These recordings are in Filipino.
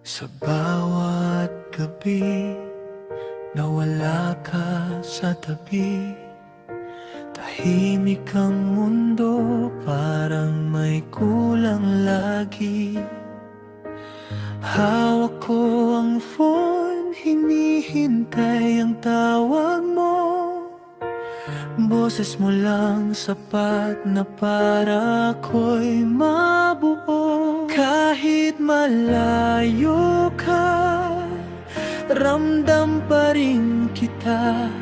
Sa bawat gabi na wala ka sa tabi, tahimik ang mundo, parang may kulang lagi. Hawak ko ang phone, hinihintay ang tawag mo. Boses mo lang sapat na para ko'y mabuo. Kahit malayo ka, ramdam pa rin kita.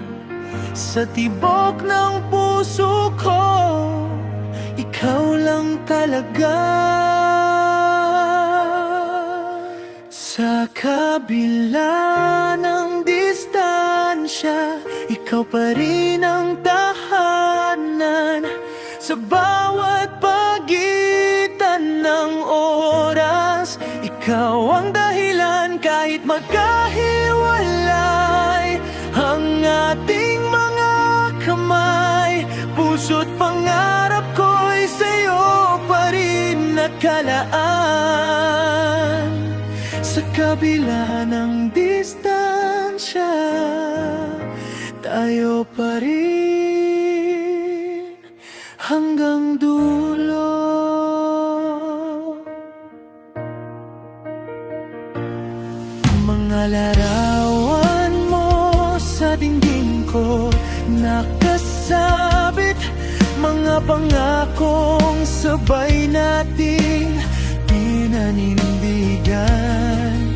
Sa tibok ng puso ko, ikaw lang talaga. Sa kabila ng distansya, ikaw pa rin ang tahanan. Sa bawat pagitan ng oras, ikaw ang dahilan. Kahit magkahiwalay ang ating mga kamay, puso't pangarap ko'y sa'yo pa rin nakalaan. Sa kabila ng distansya, tayo pa rin hanggang dulo. Mga larawan mo sa dingding ko nakasabit, mga pangakong sabay nating pinanindigan.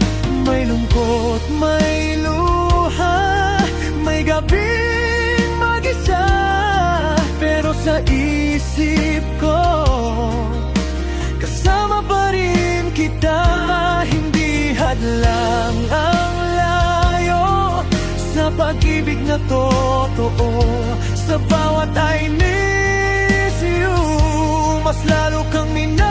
May lungkot, may luha, may gabing mag-isa, pero sa isip ko kasama pa rin kita. Hindi hadlang ang layo sa pag-ibig na totoo. Sa bawat I miss you, mas lalo kang minahal.